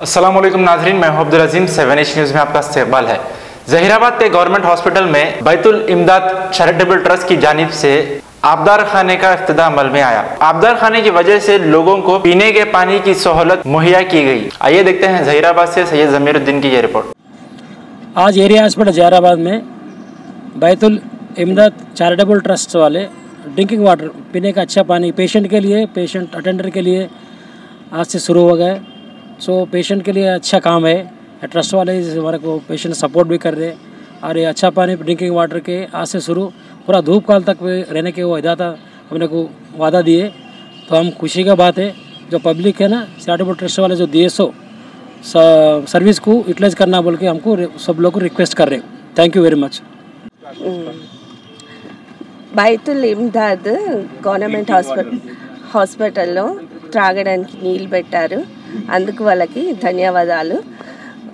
अस्सलाम वालेकुम नाज़रीन, मैं अब्दुल अजीम 7H न्यूज़ में आपका इस्तकबाल है। जहीराबाद के गवर्नमेंट हॉस्पिटल में बैतुल इमदाद चैरिटेबल ट्रस्ट की जानिब से आबदार खाने का इफ्तिताह अमल में आया। आबदार खाने की वजह से लोगों को पीने के पानी की सहूलत मुहैया की गई। आइए देखते हैं जहीराबाद से सैयद ज़मीरुद्दीन की ये रिपोर्ट। आज एरिया हॉस्पिटल जहीराबाद में बैतुल इमदाद चैरिटेबल ट्रस्ट वाले ड्रिंकिंग वाटर, पीने का अच्छा पानी पेशेंट के लिए, पेशेंट अटेंडर के लिए आज से शुरू हो गए। सो पेशेंट के लिए अच्छा काम है। ट्रस्ट वाले हमारे को पेशेंट सपोर्ट भी कर रहे हैं और ये अच्छा पानी ड्रिंकिंग वाटर के आज से शुरू पूरा धूप काल तक रहने के वो हिदायत हमने को वादा दिए। तो हम खुशी का बात है जो पब्लिक है ना, चैरिटेबल ट्रस्ट वाले जो दिए सो सर्विस को यूटिलाइज करना बोल के हमको सब लोग को रिक्वेस्ट कर रहे हैं। Thank you very much. Betul इमदाद गवर्नमेंट హాస్పిటల్లో త్రాగడానికి నీళ్ళు పెట్టారు, అందుకు వాళ్ళకి ధన్యవాదాలు।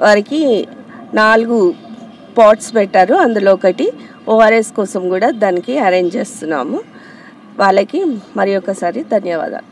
వారికి 4 పాట్స్ పెట్టారు, అందులో ఒకటి ఓఆర్ఎస్ కోసం కూడా దానికి అరేంజ్ చేస్తున్నాము। వాళ్ళకి మరి ఒకసారి ధన్యవాదాలు।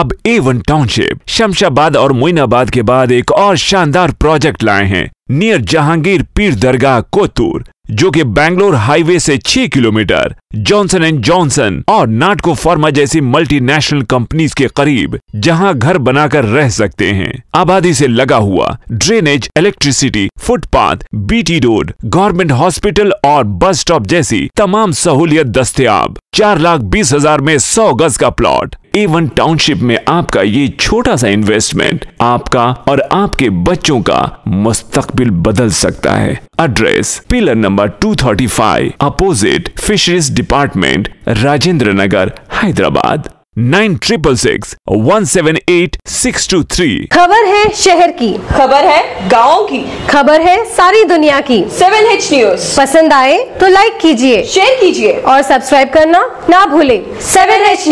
अब A1 टाउनशिप शमशाबाद और मोइनाबाद के बाद एक और शानदार प्रोजेक्ट लाए हैं नियर जहांगीर पीर दरगाह कोतूर, जो कि बैंगलोर हाईवे से 6 किलोमीटर जॉनसन एंड जॉनसन और नाटको फार्मा जैसी मल्टीनेशनल कंपनीज के करीब, जहां घर बनाकर रह सकते हैं। आबादी से लगा हुआ drainage, electricity, footpath, BT road, government hospital और बस स्टॉप जैसी तमाम सहूलियत दस्तयाब। 4,20,000 में 100 गज का प्लॉट। A1 टाउनशिप में आपका ये छोटा सा इन्वेस्टमेंट आपका और आपके बच्चों का मुस्तकबिल बदल सकता है। Address pillar number 235 opposite fisheries department, Rajendra Nagar, Hyderabad. 9666178623। खबर है शहर की, खबर है गाँव की, खबर है सारी दुनिया की। 7H न्यूज़ पसंद आए तो लाइक कीजिए, शेयर कीजिए और सब्सक्राइब करना ना भूले। 7H news.